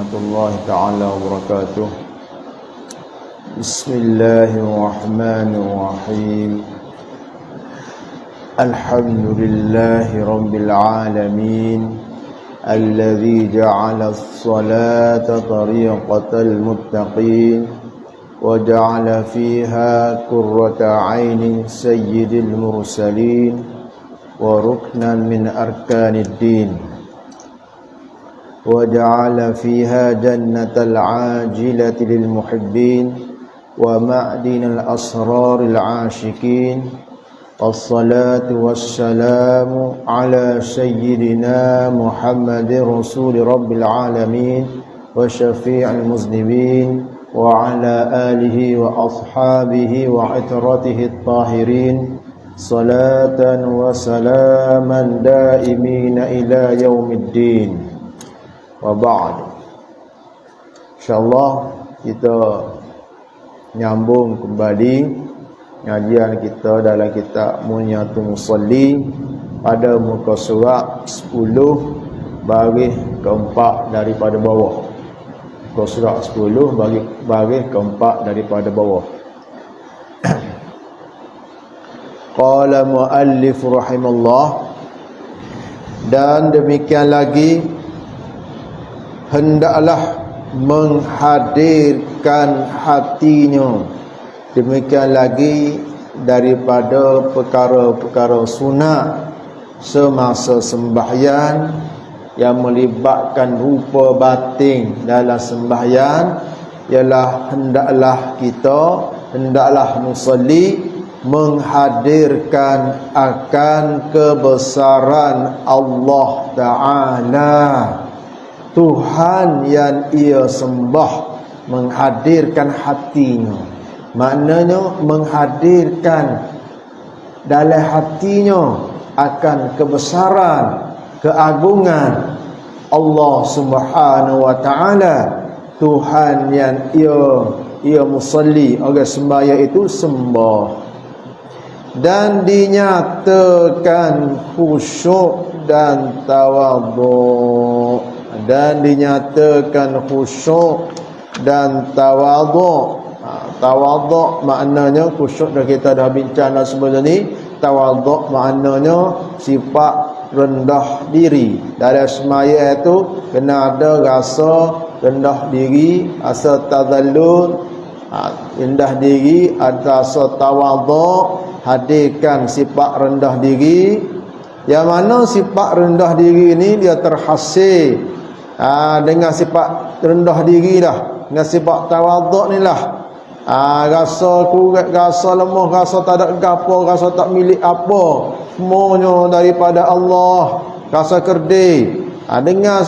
warahmatullahi taala wabarakatuh. Bismillahirrahmanirrahim. Alhamdulillahi rabbil alamin. Alladzi ja'ala as-salata tariqatal muttaqin wa ja'ala fiha qurrata 'ainin sayyidil mursalin wa ruknan min arkanid din. وجعل فيها جنة العاجلة للمحبين ومعدن الأسرار العاشقين والصلاة والسلام على سيدنا محمد رسول رب العالمين وشفيع المذنبين وعلى آله وأصحابه وعترته الطاهرين صلاة وسلاما دائمين إلى يوم الدين. Wa ba'd. InsyaAllah kita nyambung kembali ngajian kita dalam kitab Munyatul Musalli pada muka surat 10 baris keempat daripada bawah. Muka surat 10 baris keempat daripada bawah. Qala muallif rahimallah, dan demikian lagi hendaklah menghadirkan hatinya. Demikian lagi daripada perkara-perkara sunat semasa sembahyang yang melibatkan rupa batin dalam sembahyang, ialah hendaklah musalli menghadirkan akan kebesaran Allah Ta'ala, Tuhan yang ia sembah, menghadirkan hatinya. Maknanya menghadirkan dalam hatinya akan kebesaran, keagungan Allah Subhanahu wa taala, Tuhan yang ia musalli, orang sembahyang itu sembah, dan dinyatakan khusyuk dan tawadhu. Dan dinyatakan khusyuk dan tawadhu. Tawadhu maknanya khusyuk, dah kita dah bincang dah sebelum ni. Tawadhu maknanya sifat rendah diri. Dalam sembahyang itu kena ada rasa rendah diri, rasa tazallul, rendah diri, ada rasa tawadhu, hadirkan sifat rendah diri. Yang mana sifat rendah diri ini dia terhasil dengan sifat rendah diri dah, dengan sifat tawaduk ni lah. Rasa kurang, rasa lemah, rasa tak ada apa, rasa tak milik apa, semuanya daripada Allah, rasa kerdil. Dengan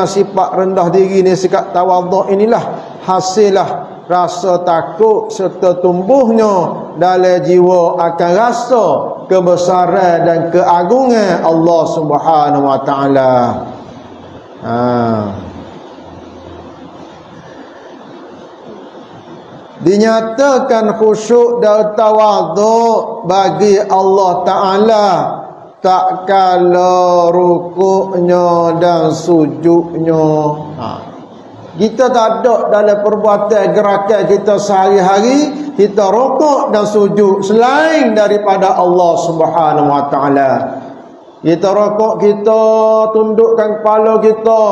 sifat rendah diri ni, sifat tawaduk inilah hasillah rasa takut serta tumbuhnya dalam jiwa akan rasa kebesaran dan keagungan Allah Subhanahu wa taala. Dinyatakan khusyuk dan tawaduk bagi Allah Ta'ala tak kala rukuknya dan sujudnya. Kita tak ada dalam perbuatan gerakan kita sehari-hari kita rukuk dan sujud selain daripada Allah Subhanahu wa taala. Kita rokok, kita tundukkan kepala kita,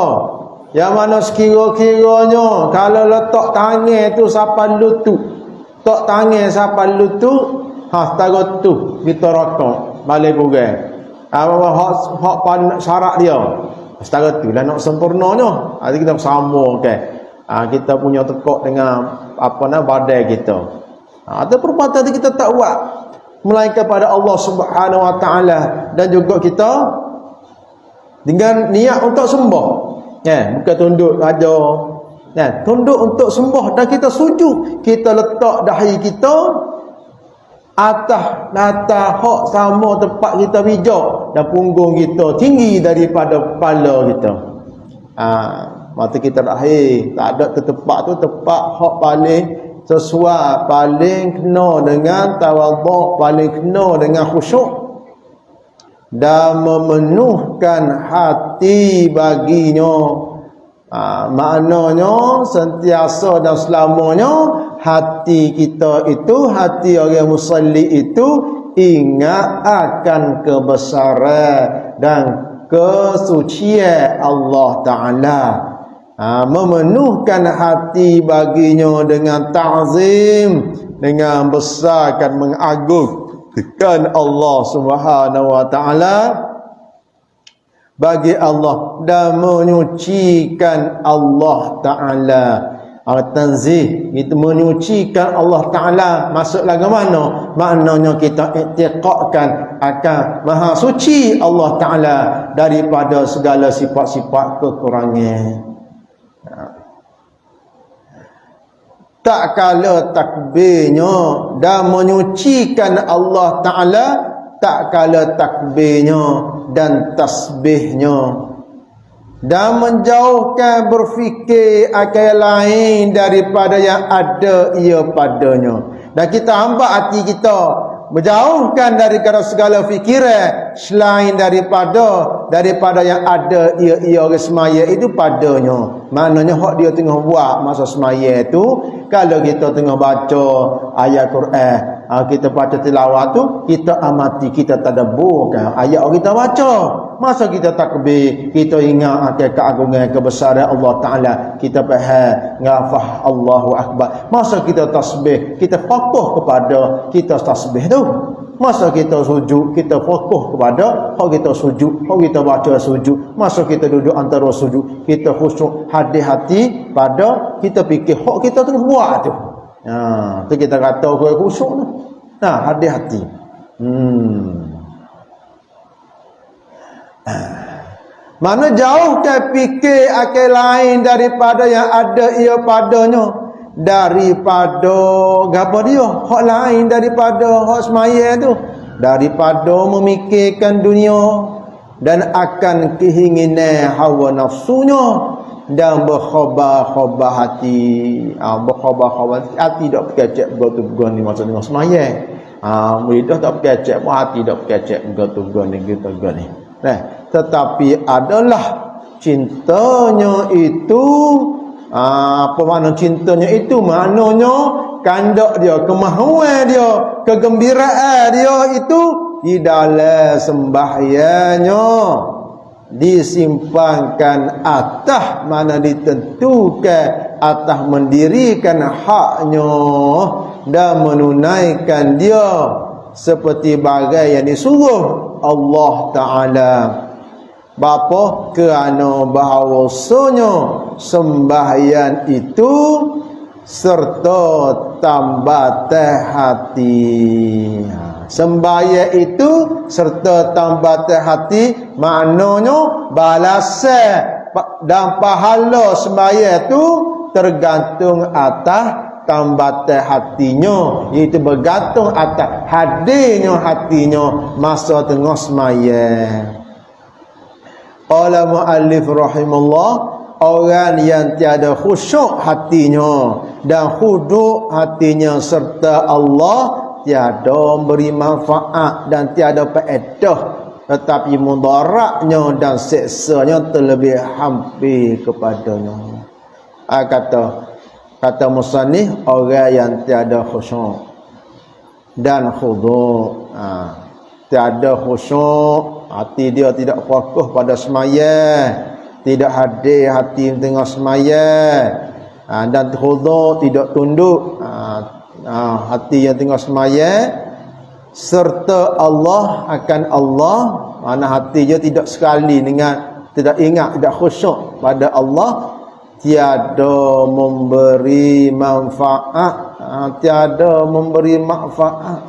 yang mana sekira-kiranya kalau letak tangan tu sampai lutut, letak tangan sampai lutut, setara tu kita rokok balik kurang. Hak syarat dia setara tu lah nak sempurnanya. Nanti kita samakan kita punya tekuk dengan badan kita. Ada perbuatan kita tak buat melainkan pada Allah Subhanahu wa taala, dan juga kita dengan niat untuk sembah. Bukan tunduk saja. Tunduk untuk sembah, dan kita sujud, kita letak dahi kita atas hak sama tempat kita pijak, dan punggung kita tinggi daripada kepala kita. Mata kita dahi tak ada tempat tu, tempat hak paling sesuai, paling kena dengan tawaduk, paling kena dengan khusyuk, dan memenuhkan hati baginya Maknanya sentiasa dan selamanya hati kita itu, hati orang musalli itu ingat akan kebesaran dan kesucian Allah Ta'ala. Memenuhkan hati baginya dengan ta'zim, dengan besarkan mengagungkan Allah Subhanahu wa Ta'ala bagi Allah dan menyucikan Allah Ta'ala. Tanzih itu menyucikan Allah Ta'ala. Maksud lagu mana? Maknanya kita iktiqatkan akan maha suci Allah Ta'ala daripada segala sifat-sifat kekurangan. Tak kala takbirnya dan menyucikan Allah Ta'ala, tak kala takbirnya dan tasbihnya, dan menjauhkan berfikir akan lain daripada yang ada ia padanya. Dan kita hamba hati kita berjauhkan daripada segala fikiran selain daripada yang ada ia orang semaya itu padanya. Maknanya hak dia tengah buat masa semaya itu, kalau kita tengah baca ayat Quran, kita baca tilawah tu, kita amati, kita tadabburkan ayat yang kita baca. Masa kita takbir, kita ingat akan keagungan kebesaran Allah Ta'ala, kita faham ngafah Allahu Akbar. Masa kita tasbih, kita fokus kepada kita tasbih tu. Masa kita sujud, kita fokus kepada hak kita sujud, hak kita baca sujud. Masa kita duduk antara sujud, kita khusyuk hati-hati pada kita fikir hak kita tengah buat tu. Tu kita kata khusyuk tu. Hati-hati. Mana jauhkan fikir akan lain daripada yang ada ia padanya, daripada apa dia hak lain daripada hak semaya tu, daripada memikirkan dunia dan akan keinginan hawa nafsunya, dan berkhabar-khabar hati. Berkhabar-khabar hati tak berkecek bergotu-bergon ni masa tengah semaya. Muridah tak berkecek, hati tak berkecek bergotu-bergon ni gitu-gitu ni. Tetapi adalah cintanya itu, apa makna cintanya itu? Maknanya kandak dia, kemahuan dia, kegembiraan dia itu di dalam sembahyangnya disimpankan atas, mana ditentukan atas mendirikan haknya dan menunaikan dia seperti bagai yang disuruh Allah Ta'ala. Bapa? Kerana bahawasanya sembahyang itu serta tambatan hati. Sembahyang itu serta tambatan hati, maknanya balasan dan pahala sembahyang itu tergantung atas tambatan hatinya, iaitu bergantung atas hadirnya hatinya masa tengah sembahyang. Qala muallif rahimahullah, orang yang tiada khusyuk hatinya dan khuduk hatinya serta Allah, tiada beri manfaat dan tiada faedah, tetapi mudaratnya dan siksanya terlebih hampir kepadanya. Kata musannif, orang yang tiada khusyuk dan khuduk, tiada khusyuk, hati dia tidak fokus pada sembahyang, tidak hadir hati tengah sembahyang, dan khuduk, tidak tunduk, hati yang tengah sembahyang serta Allah akan Allah, mana hati dia tidak sekali dengan, tidak ingat, tidak khusyuk pada Allah, tiada memberi manfaat. Tiada memberi manfaat.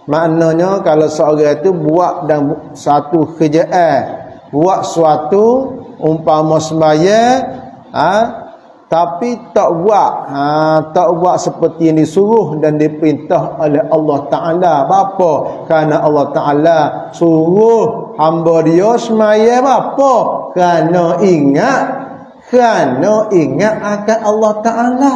Maknanya kalau seorang itu buat dan satu kerjaan, buat suatu umpama sembahyang, tapi tak buat seperti yang disuruh dan diperintah oleh Allah Ta'ala. Apa? Kerana Allah Ta'ala suruh hamba dia sembahyang. Apa? Kerana ingat akan Allah Ta'ala.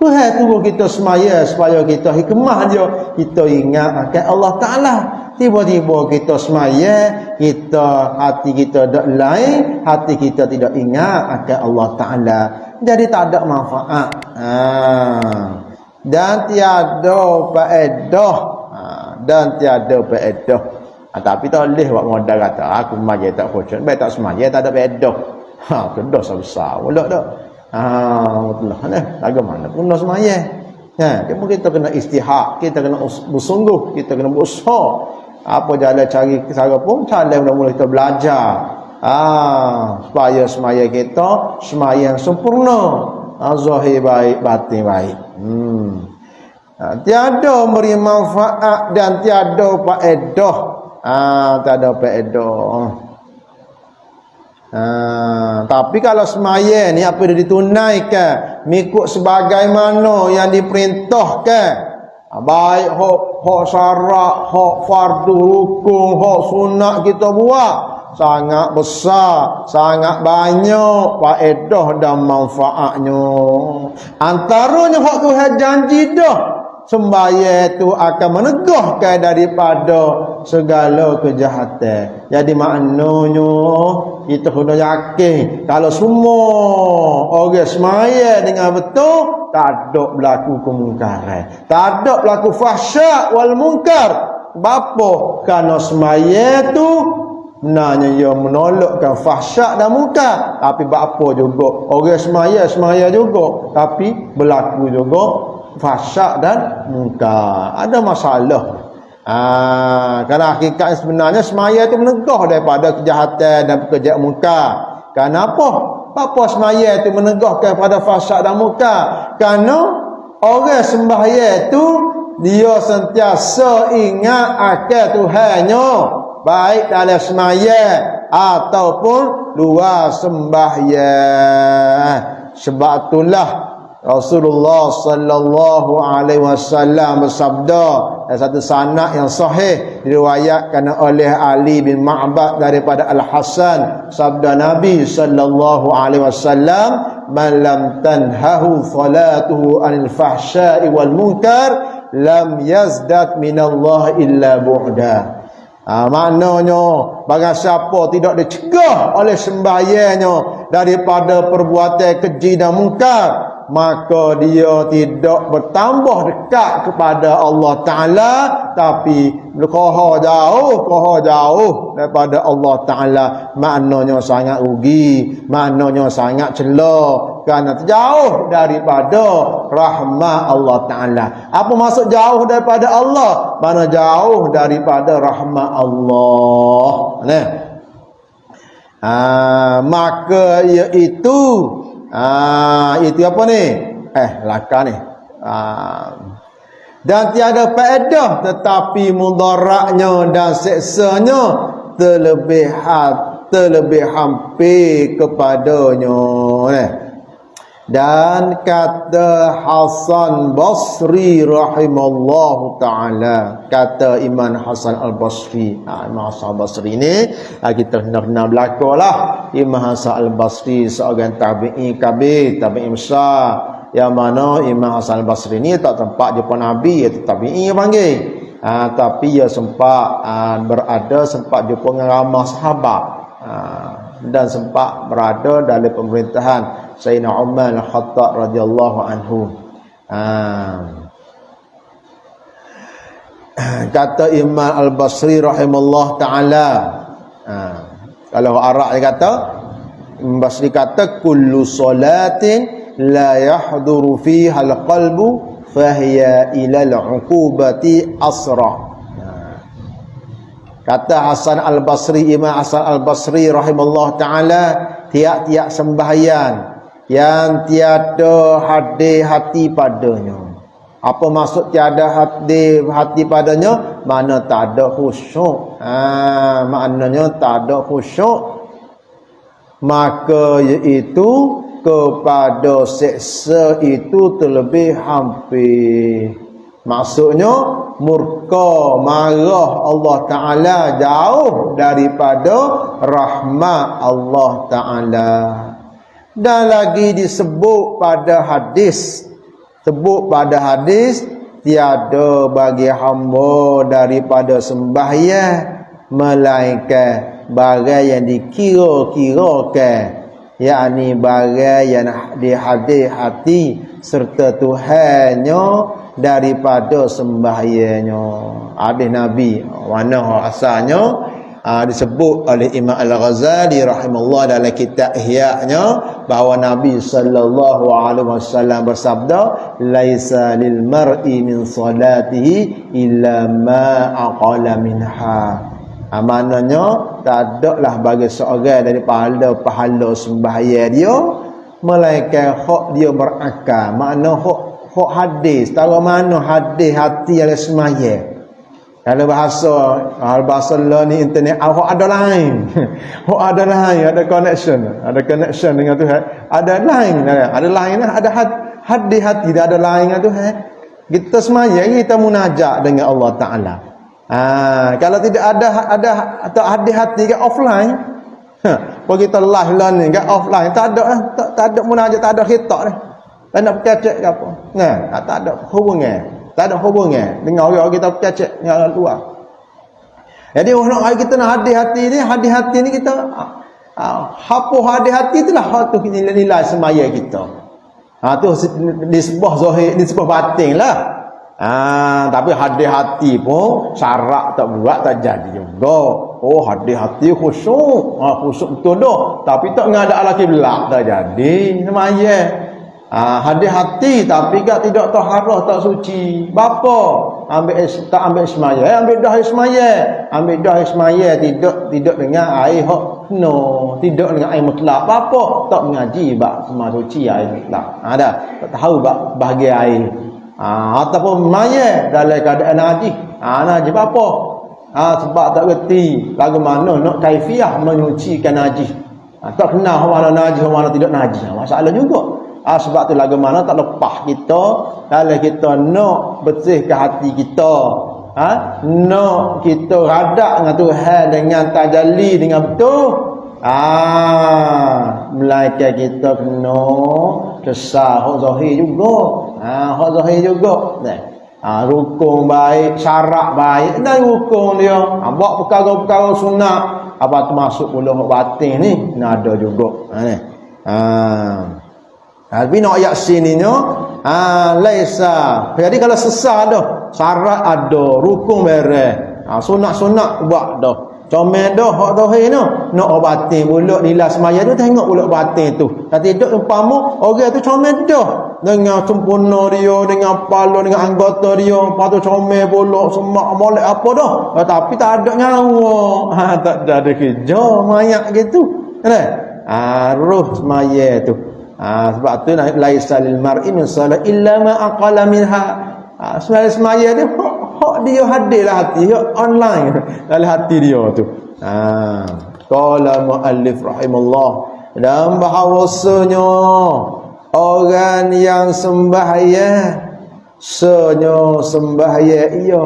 Tuhan suruh kita sembahyang supaya kita hikmah dia, kita ingat akan Allah Ta'ala. Tiba-tiba kita semaya, hati kita dak lain, hati kita tidak ingat akan Allah Ta'ala. Jadi tak ada manfaat. Dan tiada faedah. Dan tiada faedah. Tapi tak boleh buat modal kata, aku semaya tak khusyuk. Baik tak semaya, tak ada faedah. Dosa besar pula dak. Betul lah. Bagaimana pun dosa semaya. Kita kena istihad, kita kena bersungguh, kita kena berusaha. Apa jalan cari cara pun, cara mula-mula kita belajar. Supaya semaya kita semaya yang sempurna. Zahir baik, batin baik. Tiada beri manfaat dan tiada faedah. Tiada faedah. Tapi kalau semaya ni apa dia ditunaikan mengikut sebagaimana yang diperintahkan, baik hak syarat, hak fardu, rukun, hak sunat kita buat, sangat besar, sangat banyak faedah dan manfaatnya. Antaranya hak Tuhan janji dah, sembahyang itu akan menegahkan daripada segala kejahatan. Jadi maknanya kita kena yakin kalau semua orang sembahyang dengan betul, tak ada berlaku kemungkaran, tak ada berlaku fahsyak wal munkar. Bapa? Kerana sembahyang tu sebenarnya ia menolakkan fahsyak dan munkar. Tapi bapa juga orang sembahyang juga, tapi berlaku juga fahsyak dan munkar. Ada masalah. Kerana hakikat sebenarnya semaya itu menegah daripada kejahatan dan pekerjaan munkar. Kenapa? Apa semaya itu menegahkan pada fahsyak dan munkar? Kerana orang sembahyang itu dia sentiasa ingat akan Tuhannya, baik dalam sembahyang ataupun luar sembahyang. Sebab itulah Rasulullah sallallahu alaihi wasallam bersabda dalam satu sanad yang sahih diriwayatkan oleh Ali bin Ma'bad daripada Al-Hasan, sabda Nabi sallallahu alaihi wasallam, man lam tanhahu salatuhu anil fahsya'i wal munkar lam yazdad minallah illa bu'da. Maknanya barang siapa tidak dicegah oleh sembahyangnya daripada perbuatan keji dan munkar, maka dia tidak bertambah dekat kepada Allah Ta'ala, tapi koha jauh daripada Allah Ta'ala. Maknanya sangat rugi, maknanya sangat celak, kerana terjauh daripada rahmat Allah Ta'ala. Apa maksud jauh daripada Allah? Mana jauh daripada rahmat Allah. Maka iaitu itu apa ni? Laka ni. Dan tiada faedah, tetapi mudaratnya dan seksanya terlebih hampir kepadanya. Dan kata Hasan Basri rahimallahu ta'ala, kata Imam Hasan Al-Basri. Imam Hasan Al-Basri ni kita kenal belakang lah. Imam Hasan Al-Basri seorang tabi'i kabir, tabi'i besar, yang mana Imam Hasan Al-Basri ni tak sempat jumpa Nabi, iaitu tabi'i yang panggil. Tapi ia sempat sempat jumpa dengan ramai sahabat, dan sempat berada dalam pemerintahan Sayyidina Umar Al-Khattab radhiyallahu anhu. Kata Imam Al-Basri rahimahullah ta'ala, kalau Arab dia kata, Basri kata, kullu salatin la yahduru fiha al-qalbu fahiya ila al-uqubati asra. Kata Hasan Al-Basri, Imam Hasan Al-Basri rahimahullah ta'ala, tiap-tiap sembahyang yang tiada hadir hati padanya. Apa maksud tiada hati padanya? Mana tak ada khusyuk. Maknanya tak ada khusyuk, maka iaitu kepada seksa itu terlebih hampir. Maksudnya murka, marah Allah Ta'ala, jauh daripada rahmat Allah Ta'ala. Dan lagi disebut pada hadis, tiada bagi hamba daripada sembahyang melainkan barang yang dikira-kirakan, yakni barang yang dihati serta Tuhannya daripada sembahyangnya. Hadis Nabi mana asalnya disebut oleh Imam Al-Ghazali rahimahullah dalam kitab Ihya-nya bahawa Nabi sallallahu alaihi wasallam bersabda, laisa lil mar'i min salatihi illa ma aqala minha. Maknanya tak adalah bagi seorang dari pahala sembahyang dia melainkan hak dia berakal. Makna hak hadis, tahu mana hadis hati yang sembahyang. Kalau bahasa lah ni internet, hak ada lain. Hak ada lain, ada connection dengan Tuhan. Ada lain lah, ada hadis hati dia ada lain dengan Tuhan. Kita sembahyang, kita munajat dengan Allah Taala. Kalau tidak ada atau hadis hati ke offline, kalau kita live lah ni ke offline, tak ada munajat, tak ada khitab ni. Tak nak bercakap ke apa. Tak ada hubungan. Tak ada hubungan dengan orang kita bercakap dengan orang luar. Jadi orang kita nak hati-hati ni kita hapus hati-hati itulah hak tu nilai semaya kita. Tu disebut zahir, disebut batin lah. Tapi hati-hati pun syarat tak buat tak jadi juga. Oh, hati-hati khusyuk. Khusyuk betul dah. Tapi tak ngadak laki belak tak jadi semaya. Hati-hati tapi tidak taharah, tak suci. Bapa tak ambil semaya, ambil dah semaya. Ambil dah semaya tidak dengan air hak tidak dengan air mutlak. Bapa tak mengaji bab semua suci air mutlak. Tak tahu bab bahagian air. Ataupun semaya dalam keadaan najis. Najis bapa. Sebab tak reti lagu mana nak kaifiah menyucikan najis. Tak kenal mana najis mana tidak najis. Masalah juga. Sebab tu lagu mana tak lepas kita kalau kita nak bersihkan hati kita, nak kita radak dengan Tuhan dengan tajalli dengan betul, melainkan kita kena kesal hak zahir juga. Hak zahir juga. Rukun baik, syarat baik dan rukun dia. Buat perkara-perkara sunat apa tu masuk pula hak batin ni ada juga. Tapi nak ayat sininya laisa. Jadi kalau sesat dah, syarat ada, rukun beres. Sunat-sunat buat dah. Comel dah hak zahir no. Nak batin pula nilai semaya tu tengok pula batin tu. Tapi tidak umpama orang tu comel dah dengan sempurna dia, dengan kepala, dengan anggota dia, lepas tu comel pula semak molek apa dah. Tapi tak ada nyawa. Tak ada kerja mayat gitu. Roh semaya tu. Sebab tu laisa lil mar'i min salat illa ma aqala minha. Semaya dia hak dia hadirlah hati dia online dalam hati dia tu. Qala muallif rahimahullah, dan bahawasanya orang yang sembahyang ia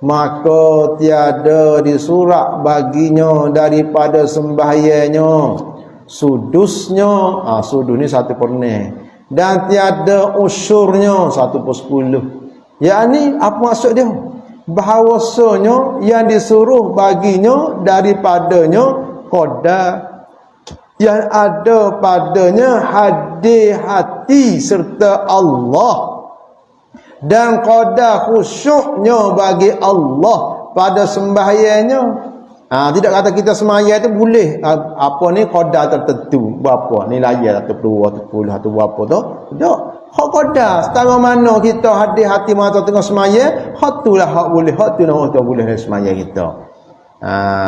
maka tiada disurak baginya daripada sembahyangnya sudusnya, sudus ni 1/4 dan tiada usyurnya 1/10. Yakni apa maksud dia? Bahawasanya yang disuruh baginya daripadanya qada yang ada padanya hadir hati serta Allah dan qada khusyuknya bagi Allah pada sembahyangnya. Tidak kata kita semaya itu boleh apa ni qada tertentu berapa nilai atau 20 atau berapa tu. Tak. Hak qada setara mana kita hadir hati mata tengah semaya, hak itulah hak boleh, hak tu nama tu boleh semaya kita.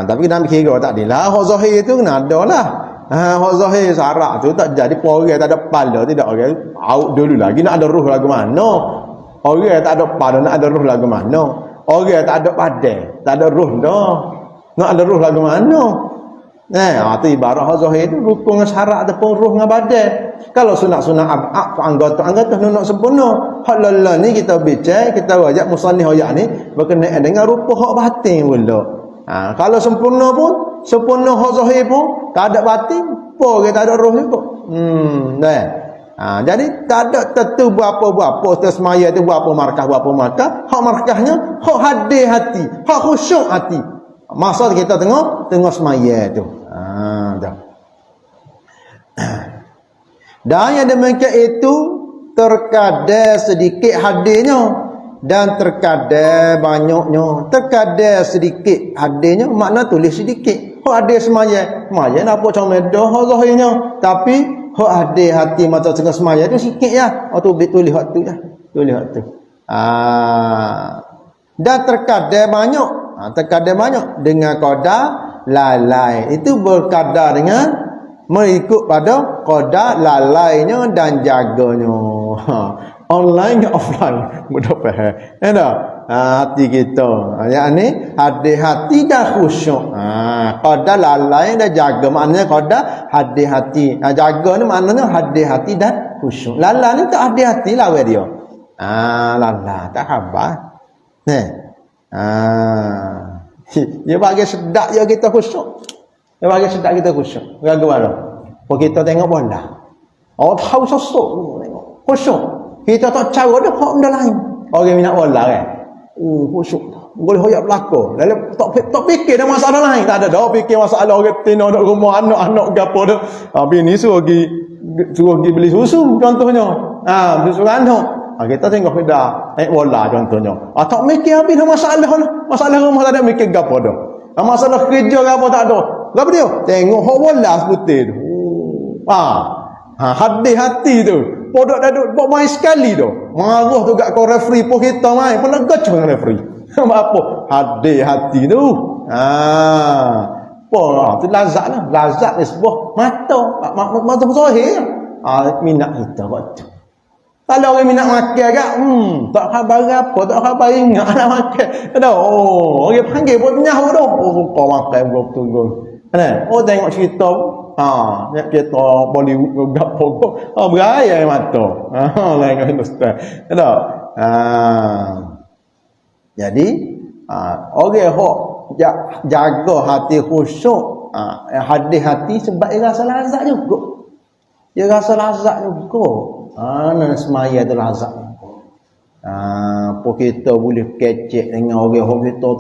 Tapi kita ambil kira tak adalah hak zahir tu kena ada lah. Hak zahir syarat tu tak jadi orang tak ada kepala, tidak orang out dulu lagi nak ada roh lagu mana. Orang tak ada kepala nak ada roh lagu mana. Orang tak ada badan, tak ada roh dah. Nak ada roh lagu mana? Tu ibarat hak zahir tu rukun dengan syarat ataupun roh dengan badan. Kalau sunat-sunat anggota nak sempurna. Hak lala ni kita bincang, kita wajak musannif ayat ni berkenaan dengan rupa hak batin pula. Kalau sempurna pun, sempurna hak zahir pun tak ada batin, apa kita ada roh juga. Jadi tak ada tentu berapa-berapa semaya tu berapa markah. Hak markahnya hak hadir hati, hak khusyuk hati. Masa kita tengok semaya tu. Dah. Dan yang demikian itu terkadang sedikit hadirnya dan terkadang banyaknya. Terkadang sedikit hadirnya makna tulis sedikit. Hak hadir semaya nak apa comel dah zahirnya, tapi hak hadir hati mata tengah semaya tu sikit ya. Tu tulis hak tu ya. Tulis hak tu. Dan terkadang banyak dengan qadar lalai. Itu berkadar dengan mengikut pada qadar lalainya dan jaganya. Online ke offline, mudah faham. Ada hati kita. Yang ni hadir hati dan khusyuk. Qadar lalai dan jaga, maknanya qadar hadir hati. Jaga ni maknanya hadir hati dan khusyuk. Lalai ni tak hadir hati lawan dia. Lalai tak khabar. Dia bagi sedak je kita khusyuk. Dia bagi sedak kita khusyuk. Ragu mana? Kalau kita tengok bola. Tahu sosok tengok. Khusyuk. Kita tak cara dia hak benda lain. Orang minat bola kan. Khusyuk. Boleh hoyak belakang. Lalu tak fikir dah masalah lain. Tak ada dah fikir masalah orang tino nak rumah anak-anak gapo dah. Bini suruh pergi beli susu contohnya. Beli susu anak. Kita tengok dah naik bola contohnya. Tak mikir habis dah masalah rumah tak ada mikir gapo dah. Masalah kerja gapo tak ada. Gapo dia? Tengok hak bola sebutir tu. Hadir hati tu. Podok dah duk main sekali tu. Marah tu kat kau referee pun kita main. Pun nak gacung dengan referee. Apa? Hadir hati tu. Tu lazat lah. Lazat ni sebuah mata zahir. Minat kita waktu. Kalau orang minat makan agak, tak khabar apa, tak khabar ingat nak makan. Orang panggil pun nyahu tu. Kau makan betul-betul. Tengok cerita. Cerita Bollywood gapo. Beraya mata. Lain ustaz. Jadi orang hok jaga hati khusyuk, hadir hati sebab dia rasa lazat juga. Dia rasa lazat juga. Nak semaya tu lazat. Apa kita boleh kecek dengan orang kita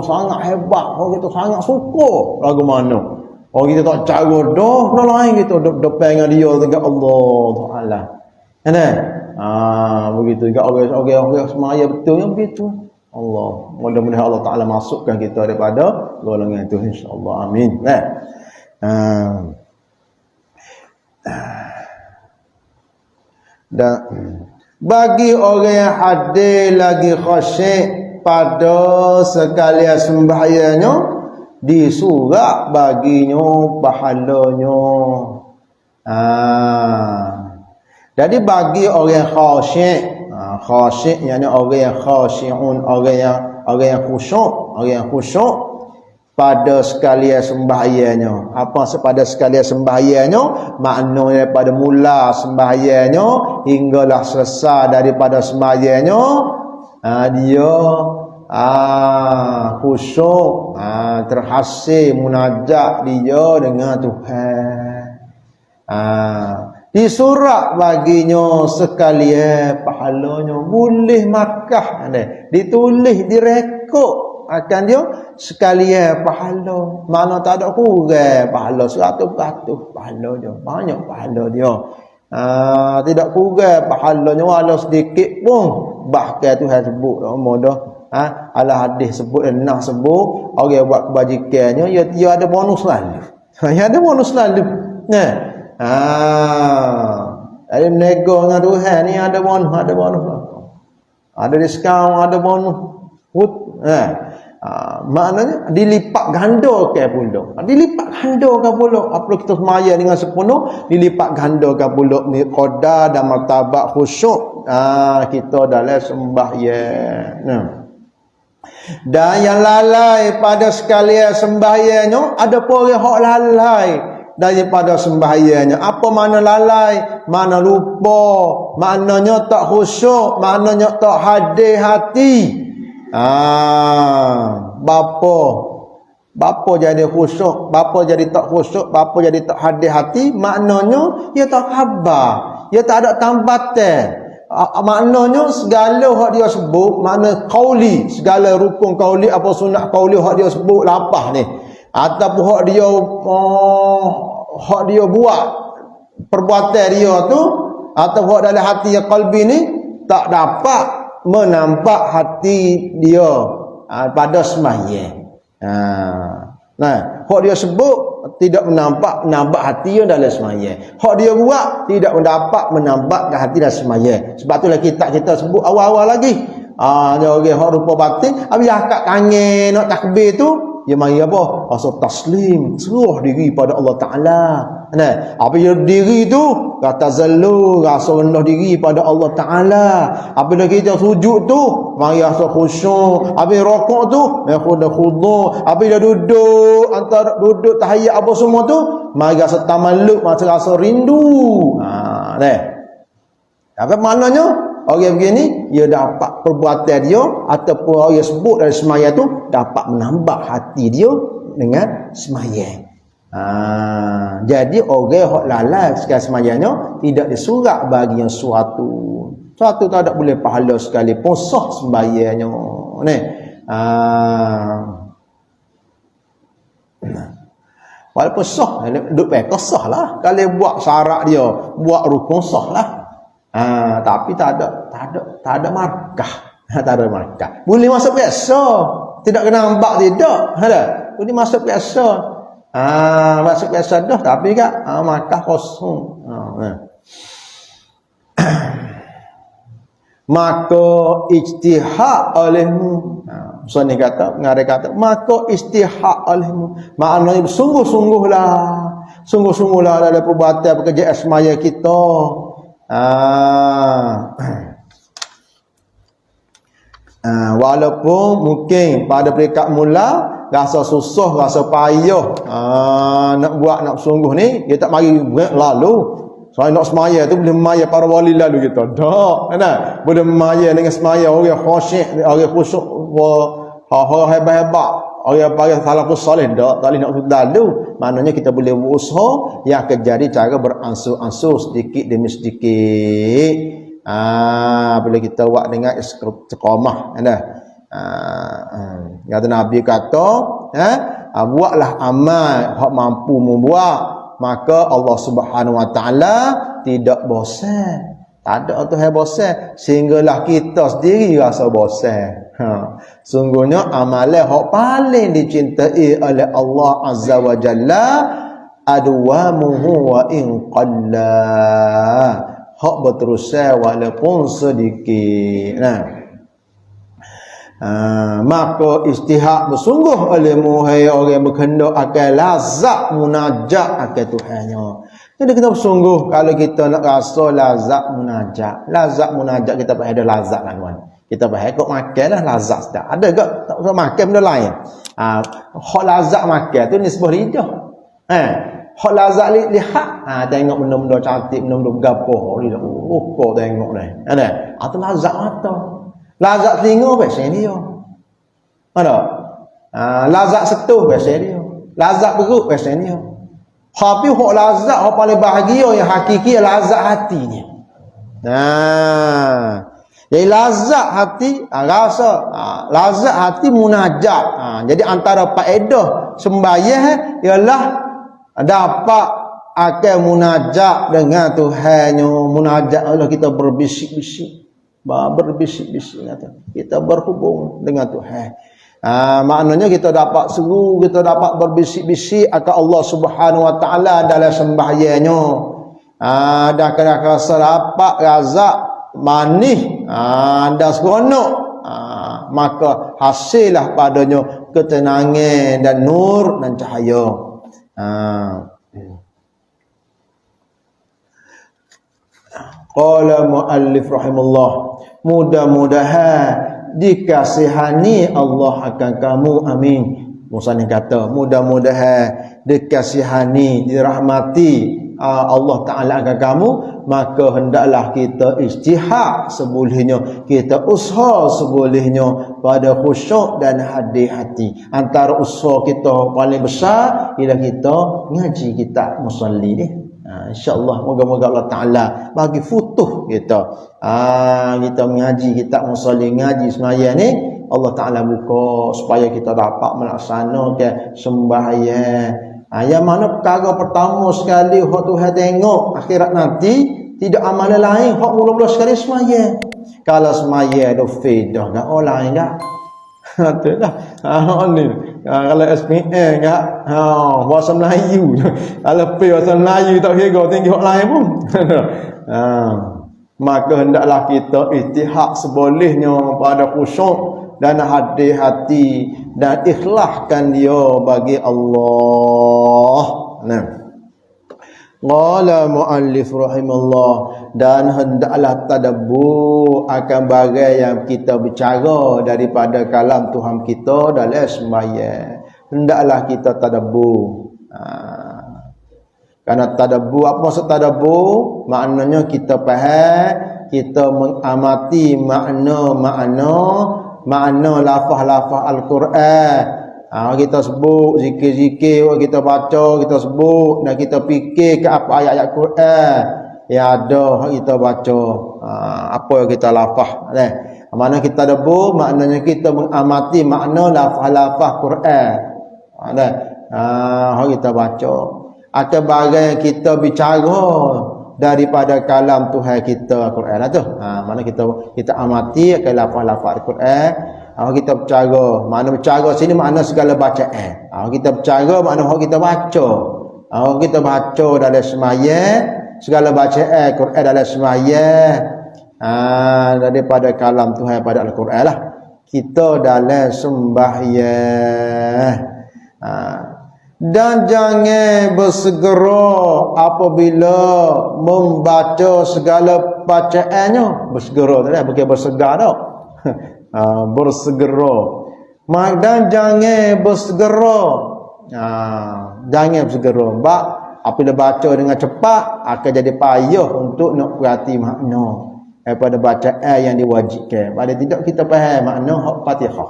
sangat hebat, orang kita sangat suka lagu mana. Orang kita tak cara dah lain kita depan dengan dia dengan Allah Taala. Begitu juga orang semaya betul yang begitu. Allah, mudah-mudahan Allah Taala masukkan kita daripada golongan itu insya-Allah. Amin. Dan bagi orang yang hadir lagi khusyuk pada sekalian sembahyangnya, disurat baginya pahalanya. Jadi bagi orang yang khusyuk yakni orang yang khusyun, orang yang khusyuk pada sekalian sembahyangnya. Apa pada sekalian sembahyangnya? Maknanya pada mula sembahyangnya hinggalah selesai daripada sembahyangnya, dia khusyuk, terhasil munajat dia dengan Tuhan. Disurat baginya sekalian pahalanya, boleh markah ditulis direkod akan dia sekalian pahala. Mana tak ada kurang pahala, 100% pahala dia, banyak pahala dia. Tidak kurang pahalanya walau sedikit pun. Bahkan Tuhan sebut dah ala hadis sebut, nah sebut orang buat kebajikannya dia ada bonus lalu. Dia ada bonus lalu. Ada nego dengan Tuhan ni ada bonus. Ada diskaun, ada bonus. Maknanya dilipat gandakan pula. Apabila kita semaya dengan sepenuh, dilipat gandakan pula ni qadar dan martabat khusyuk kita dalam sembahyang. Dan yang lalai pada sekalian sembahyangnya, ada pun orang hak lalai daripada sembahyangnya. Apa makna lalai? Makna lupa, maknanya tak khusyuk, maknanya tak hadir hati. Bapa jadi khusyuk, bapa jadi tak khusyuk, bapa jadi tak hadir hati, maknanya dia tak khabar. Dia tak ada tambatan. Maknanya segala hak dia sebut, makna qauli, segala rukun qauli apa sunat qauli hak dia sebut lapah ni, ataupun hak dia buat perbuatan dia tu, atau hak dalam hati yang qalbi ni tak dapat menampak hati dia pada sembahyang. Nah, hak dia sebut tidak menampak hati yang dalam sembahyang. Hak dia buat tidak mendapat menampak hati dalam sembahyang. Sebab itulah kita sebut awal-awal lagi. Dia orang hak rupa batin, habis akak kangen nak takbir tu, dia mari apa? Rasa taslim, serah diri pada Allah Taala. Nah, apabila diri tu kata zallu, rasa rendah diri pada Allah Taala. Apabila kita sujud tu, mari rasa khusyuk. Apabila rukuk tu, khudu. Apabila duduk, antara duduk tahiyat apa semua tu, mari rasa tamalluk, rasa rindu. Apa maknanya? Orang begini, dia dapat perbuatan dia ataupun orang sebut dari sembahyang tu dapat menambah hati dia dengan sembahyang. Jadi orang hok lalai sekali sembahyangnya tidak disurat bagi yang suatu tak ada boleh pahala sekalipun sah sembahyangnya ni. Walaupun sah duk pekah sah lah, kalau buat syarat dia, buat rukun sah lah. Tapi tak ada markah. Tak ada markah. Boleh masuk biasa, tidak kena nampak tidak. Boleh masuk biasa. Masuk biasa dah, tapi kan markah kosong. Maka ijtihad olehmu. Musannif kata, pengarang kata, maka ijtihad olehmu. Maknanya sungguh-sungguhlah dalam perbuatan pekerjaan semaya kita. Walaupun mungkin pada peringkat mula rasa susah, rasa payah nak sungguh ni, dia tak mari lalu. Soalnya nak semaya tu boleh semaya para wali lalu kita. Tak, kan? Boleh semaya dengan semaya orang khusyuk, orang khusyuk, orang hebat-hebat, orang panggil salafus salih, tak boleh nak lalu. Maknanya kita boleh berusaha yang akan jadi cara beransur-ansur sedikit demi sedikit. Bila kita buat dengan istiqamah, kan? Kata Nabi kata, buatlah amal hak mampu membuat, maka Allah Subhanahu Wa Taala tidak bosan. Tak ada Tuhan bosan, sehinggalah kita sendiri rasa bosan. Sungguhnya amalan hak paling dicintai oleh Allah Azza wa Jalla adwamuhu wa in qalla, hak berterusan walaupun sedikit. Maka istihak bersungguh olehmu hai orang berkehendak akan lazat munajat akan Tuhannya. Jadi kita bersungguh kalau kita nak rasa lazat munajat kita pahal ada lazat lah tuan. Kita pahal kok makan lah lazat sedap. Ada ke tak usah makan benda lain. Hak lazat makan tu nisbah lidah. Hak lazat lihat, tengok benda-benda cantik, benda-benda gapo lidah. Kok tengok ni. Ada. Atau lazat mata. Lazat telinga biasa dia. Ada. Lazat sentuh biasa dia. Lazat perut biasa dia. Tapi hak lazat hak paling bahagia yang hakiki lazat hatinya. Jadi lazat hati rasa lazat hati munajat. Jadi antara faedah sembahyang ialah dapat akan munajat dengan Tuhannya. Munajat adalah kita berbisik-bisik. Berbisik-bisik kita berhubung dengan Tuhan. Maknanya kita dapat seru, kita dapat berbisik-bisik akan Allah Subhanahu Wa Taala dalam sembahyangnya. Dan kadang-kadang dapat razak manis dan seronok, maka hasillah padanya ketenangan dan nur dan cahaya. Qala muallif rahimahullah, mudah-mudahan dikasihani Allah akan kamu, amin. Musannif kata mudah-mudahan dikasihani, dirahmati Allah Ta'ala akan kamu, maka hendaklah kita ijtihad sebolehnya, kita usaha sebolehnya pada khusyuk dan hati-hati. Antara usaha kita paling besar ialah kita ngaji kitab musalli ni. InsyaAllah moga-moga Allah Ta'ala bagi futuh kita. Kita mengaji, kita musalli ngaji semaya ni, Allah Ta'ala buka supaya kita dapat melaksanakan sembahyang. Yang mana perkara pertama sekali hak Tuhan tengok akhirat nanti, tidak amalan lain hak mula-mula sekali sembahyang. Kalau sembahyang tu faedah dah orang dah. Betul dah. Ni. Kalau SPM enggak, bahasa Melayu. Kalau bahasa Melayu tak kira tinggi hak lain pun. Maka hendaklah kita ittihad sebolehnya pada khusyuk dan hati-hati dan ikhlaskan dia bagi Allah. Nah. Qala muallif rahimallah, dan hendaklah tadabbur akan bagai yang kita bicara daripada kalam Tuhan kita dalam sembahyang. Hendaklah kita tadabbur. Karena tadabbur, apa maksud tadabbur? Maknanya kita faham, kita mengamati makna lafaz-lafaz Al-Quran. Kita sebut zikir-zikir, kita baca, kita sebut dan kita fikir ke apa ayat-ayat Quran yang ada kita baca, apa yang kita lafaz. Mana kita tadabbur, maknanya kita mengamati makna lafaz-lafaz Quran. Kita baca. Atau bagian yang kita bicara daripada kalam Tuhan kita Al-Quran tu. Mana kita amati akan lafaz-lafaz Al-Quran. Kita bercara, makna bercara sini makna segala bacaan. Kita bercara makna kita baca. Kita baca dalam sembahyang, segala bacaan Quran dalam sembahyang, daripada kalam Tuhan pada Al-Quran lah. Kita dalam sembahyang. Dan jangan bersegera apabila membaca segala bacaannya. Bersegera tak ada, bukan bersegar tak. Bersegera. Dan jangan bersegera. Jangan bersegera. Sebab apabila baca dengan cepat akan jadi payah untuk nak perhati makna daripada bacaan yang diwajibkan. Pada tidak kita faham makna hak Fatihah.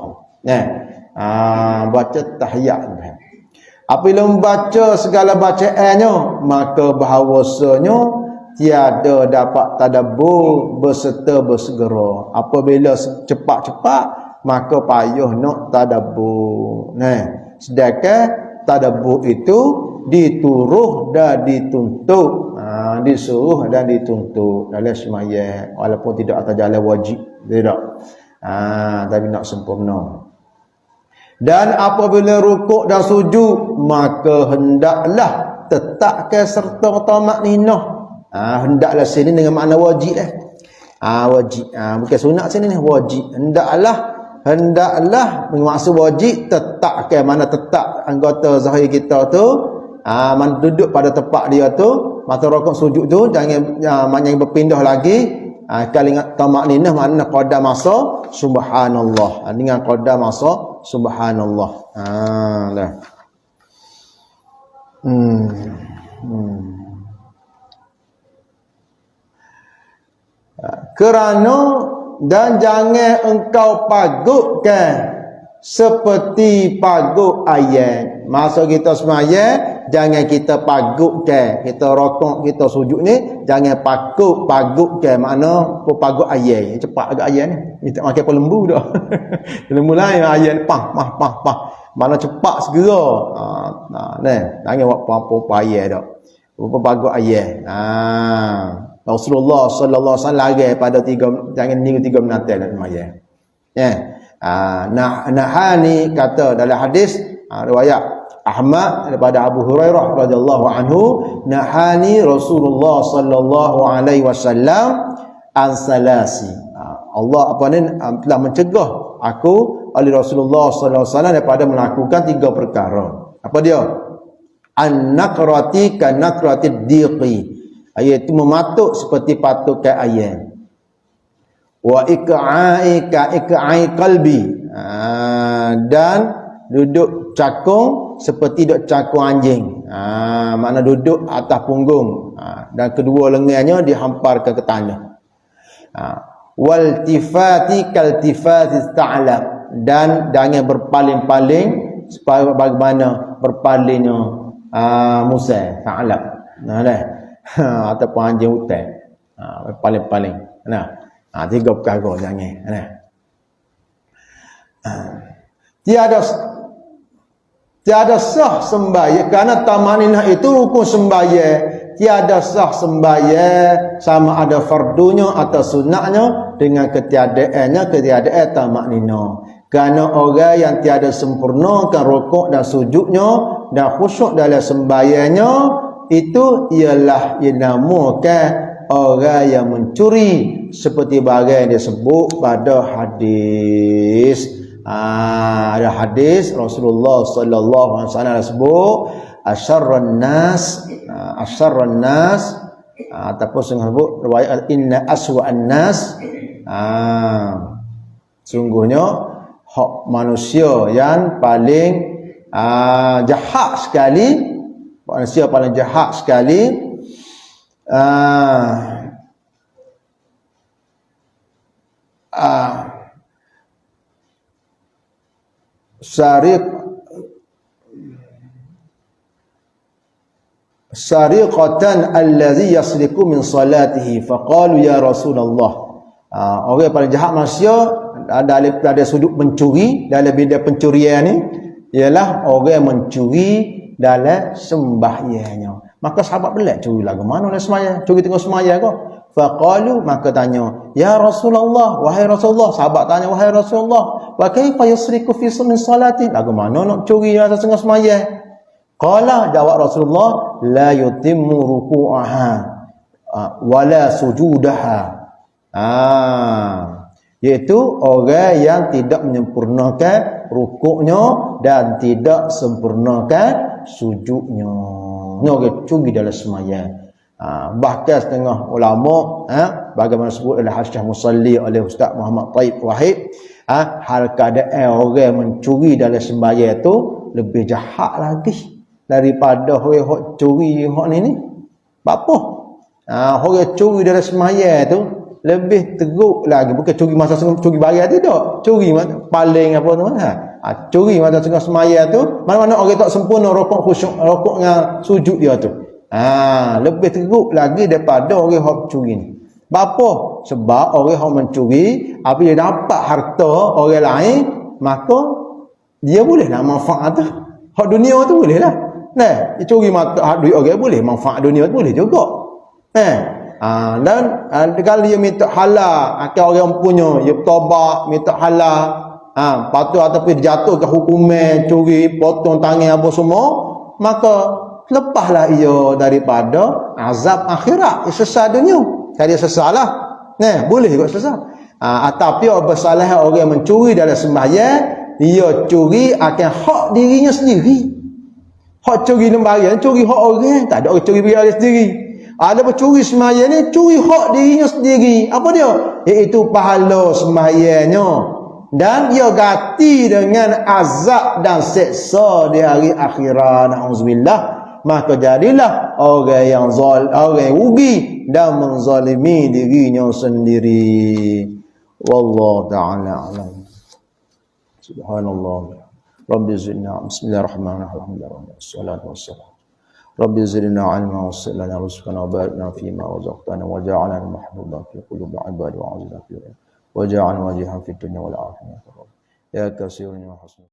Baca tahiyat. Apabila membaca segala bacaannya, maka bahawasanya tiada dapat tadabbur berserta bersegera. Apabila cepat-cepat, maka payah nak tadabbur. Sedangkan tadabbur itu dituruh dan dituntut, disuruh dan dituntut dalam sembahyang, walaupun tidak atas jalan wajib, tidak. Tapi nak sempurna. Dan apabila rukuk dan sujud, maka hendaklah tetapkan serta tamakninah. Hendaklah sini dengan makna wajib wajib. Bukan sunat sini ni, wajib. Hendaklah maksud wajib tetapkan, mana tetap anggota zahir kita tu, mana duduk pada tempat dia tu, mata rukuk sujud tu jangan berpindah lagi. Kali ingat tamakninah makna qada masa subhanallah. Dengan qada masa subhanallah. Dah. Kerana dan jangan engkau pagukkan seperti paguk ayat. Masa kita sembahyang, jangan kita pagukkan. Kita rokok, kita sujud ni, jangan pagukkan. Makna paguk ayat. Cepat agak ayat ni. Kita makan pelembu dah. Lembu lain ayat pah. Mana cepat segera. Jangan buat apa-apa ayat dah. Paguk ayat. Rasulullah sallallahu alaihi wasallam lagi pada jangan minggu 3 menatal nak sembahyang. Nahani kata dalam hadis riwayat Ahmad daripada Abu Hurairah radhiyallahu anhu, nahani Rasulullah sallallahu alaihi wasallam an salasi. Allah telah mencegah aku oleh Rasulullah sallallahu alaihi wasallam daripada melakukan 3 perkara. Apa dia? An-naqrati kan-naqrati diqi. Iaitu mematuk seperti patukan ayam. Wa iqa'i ka iqa'i qalbi. Dan duduk cakung seperti duduk cakung anjing. Makna duduk atas punggung. Dan kedua lengannya dihamparkan ke tanah. Wal tifati kal tifati ta'laq. Dan jangan berpaling-paling supaya bagaimana berpalingnya Musa ta'laq. ataupun anjing hutan. Paling-paling. Nah, tiga perkara jangan. Nah. Tiada sah sembahyang kerana tamaninah itu rukun sembahyang. Tiada sah sembahyang sama ada fardunya atau sunnahnya dengan ketiadaan tamakninah. Kerana orang yang tiada sempurnakan rukuk dan sujudnya dan khusyuk dalam sembahyangnya, itu ialah dinamakan orang yang mencuri, seperti barang yang disebut pada hadis. Ada hadis Rasulullah sallallahu alaihi wasallam sebut asyarrun nas ataupun sebut riwayat inna aswa'an nas, sungguhnya hak manusia yang paling jahat sekali, manusia paling jahat sekali sariqatan allazi yasriqu min salatihi faqalu ya Rasulullah. Orang paling jahat manusia ada sudut mencuri dalam bidang pencurian ni ialah orang mencuri dalam sembahyangnya. Maka sahabat belak, curi lagu mana dalam sembahyang? Curi tengah sembahyang ke? Faqalu, maka tanya, ya Rasulullah, wahai Rasulullah. Sahabat tanya, wahai Rasulullah, wa kaifa yusriku fi min salati? Lagu mana nak curi dalam tengah sembahyang? Qala, jawab Rasulullah, la yutimmu ruku'aha wala sujudaha. Iaitu orang yang tidak menyempurnakan rukuknya dan tidak sempurnakan sujudnya. Ni orang curi dalam sembahyang. Bahkan setengah ulama bagaimana sebut oleh Hasyah Musalli oleh Ustaz Muhammad Taib Wahid, hal keadaan orang mencuri dalam sembahyang itu lebih jahat lagi daripada orang hok curi hok ni. Apa? Orang curi dalam sembahyang tu lebih teruk lagi, bukan curi masa curi barang tidak, curi paling apa tu curi masa tengah sembahyang tu, mana-mana orang tak sempurna rukuk khusyuk, rukuk dengan sujud dia tu, lebih teruk lagi daripada orang hok curi ni. Apa? Sebab orang hok mencuri apabila dia dapat harta orang lain, maka dia boleh nak manfaat tu hak dunia tu, boleh lah. Nah, dia curi mata duit orang, boleh manfaat dunia tu, boleh juga. Dan kalau dia minta halal, akan orang punya dia bertobat minta halal, patut ataupun jatuh ke hukuman curi, potong tangan apa semua, maka lepaslah ia daripada azab akhirat, sesat dunia. Kalau dia sesalah, boleh juga sesat. Tapi bersalah orang mencuri dalam sembahyang, dia curi akan hak dirinya sendiri. Hak curi lembaran, curi hak orang, tak ada orang curi bagi orang sendiri. Ada pencuri sembahyang ni curi hak dirinya sendiri. Apa dia? Iaitu pahala sembahyangnya, dan dia ganti dengan azab dan seksa di hari akhirat. Nauzubillah. Maka jadilah orang yang orang rugi dan menzalimi dirinya sendiri. Wallahu ta'ala alam. Subhanallah. Rabbi zidna. Bismillahirrahmanirrahim. Wassalatu wassalam. Rabbi zidna ilma wa sallallahu rizqana wa barakna fima razaqtana wa ja'alna mahbuban fi qulubi ibadi wa azna fi wa ja'alna wajhan fi dunya wal akhirah. Ya kasirun ya hasna.